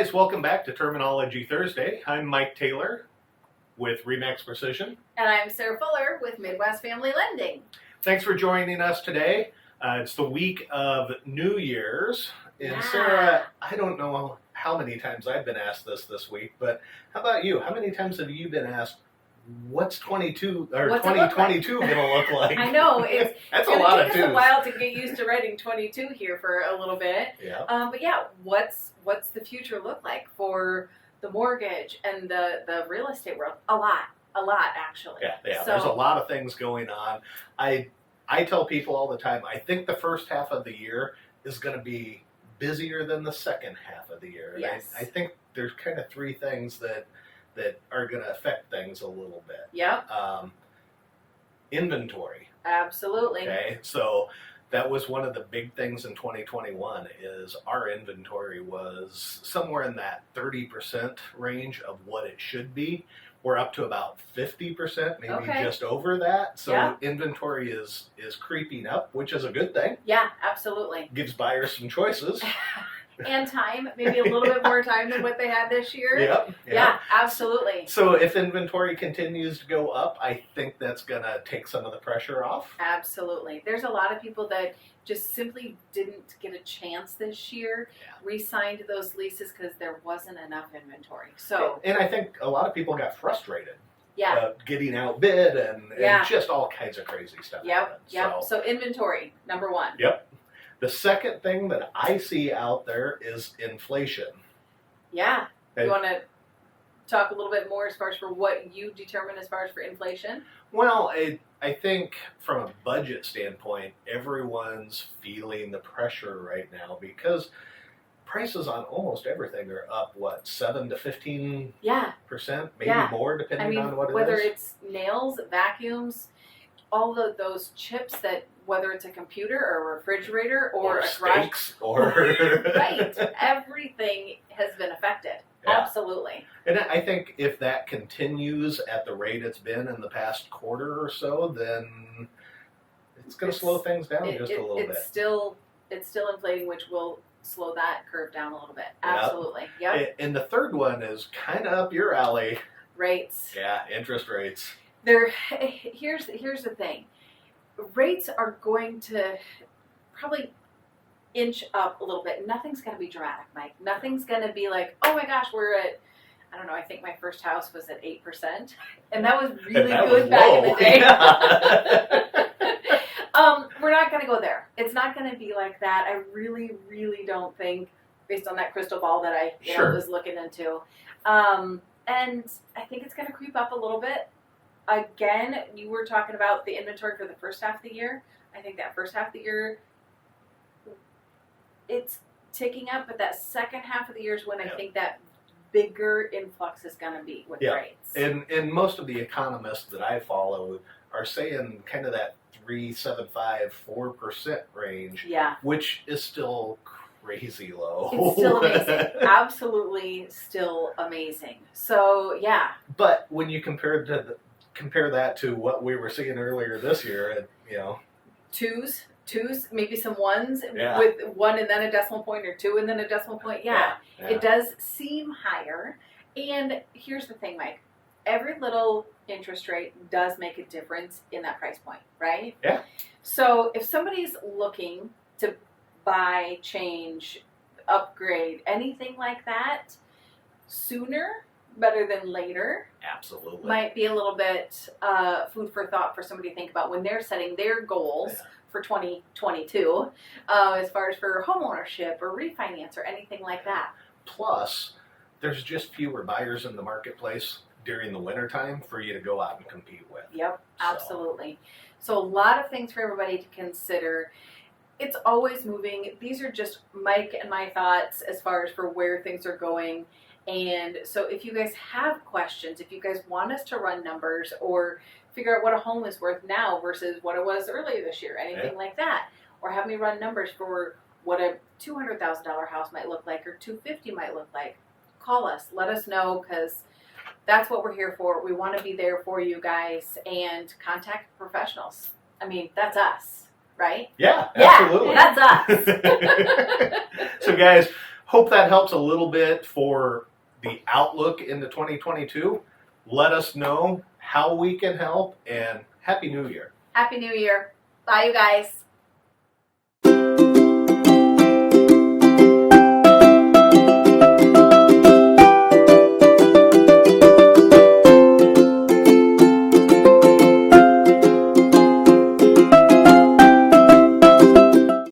guys, welcome back to Terminology Thursday. I'm Mike Taylor with REMAX Precision. And I'm Sarah Fuller with Midwest Family Lending. Thanks for joining us today. It's the week of New Year's. And Yeah. Sarah, I don't know how many times I've been asked this week, but how about you? How many times have you been asked, what's 2022 going to look like? I know. It's That's going a lot to of take us twos. a while to get used to writing 22 here for a little bit. Yeah. But yeah, what's the future look like for the mortgage and the real estate world? A lot actually. Yeah. So, There's a lot of things going on. I tell people all the time, I think the first half of the year is going to be busier than the second half of the year. And Yes. I think there's kind of three things that are going to affect things a little bit. Yep. Inventory. Absolutely. Okay, so that was one of the big things in 2021 is our inventory was somewhere in that 30% range of what it should be. We're up to about 50%, maybe Okay. just over that. So Yeah. inventory is creeping up, which is a good thing. Yeah, absolutely. Gives buyers some choices. And time, maybe a little bit more time than what they had this year. Yep. Yeah, absolutely. So if inventory continues to go up, I think that's going to take some of the pressure off. Absolutely. There's a lot of people that just simply didn't get a chance this year, re-signed those leases because there wasn't enough inventory. So, And I think a lot of people got frustrated. yeah. Getting outbid and just all kinds of crazy stuff. Yep. happened. So inventory, number one. Yep. The second thing that I see out there is inflation. Yeah. Okay. You want to talk a little bit more as far as for what you determine as far as for inflation? Well, I think from a budget standpoint, everyone's feeling the pressure right now because prices on almost everything are up, 7 to 15%, Yeah. maybe more, depending on what it is. whether it's nails, vacuums, all those chips that, whether it's a computer or a refrigerator or a garage. steaks or Right. Everything has been affected. Yeah. Absolutely. And I think if that continues at the rate it's been in the past quarter or so, then it's going to slow things down just a little bit. It's still inflating, which will slow that curve down a little bit. Absolutely. Yep. And the third one is kind of up your alley. Rates. Yeah, interest rates. Here's the thing. Rates are going to probably inch up a little bit. Nothing's going to be dramatic, Mike. Nothing's going to be like, oh my gosh, we're at, I don't know, I think my first house was at 8%. And that was really good back in the day. We're not going to go there. It's not going to be like that. I really, really don't think, based on that crystal ball that I was looking into. And I think it's going to creep up a little bit. Again, you were talking about the inventory for the first half of the year. I think that first half of the year, it's ticking up, but that second half of the year is when I think that bigger influx is going to be with rates. And most of the economists that I follow are saying kind of that 3.75-4% range, which is still crazy low. It's still amazing. Absolutely still amazing. So, yeah. But when you compare that to what we were seeing earlier this year, twos, maybe some ones with one and then a decimal point or two and then a decimal point. Yeah. It does seem higher. And here's the thing, Mike. Every little interest rate does make a difference in that price point, right? Yeah. So if somebody's looking to buy, change, upgrade, anything like that, sooner better than later. Absolutely. Might be a little bit food for thought for somebody to think about when they're setting their goals for 2022 as far as for home ownership or refinance or anything like that. Plus, there's just fewer buyers in the marketplace during the wintertime for you to go out and compete with. Yep, absolutely. So a lot of things for everybody to consider. It's always moving. These are just Mike and my thoughts as far as for where things are going. And so if you guys have questions, if you guys want us to run numbers or figure out what a home is worth now versus what it was earlier this year, anything like that, or have me run numbers for what a $200,000 house might look like or $250,000 might look like, call us. Let us know, because that's what we're here for. We want to be there for you guys, and contact professionals. I mean, that's us, right? Yeah, absolutely. Yeah, that's us. So guys, hope that helps a little bit for the outlook into 2022. Let us know how we can help, and Happy New Year. Happy New Year. Bye, you guys.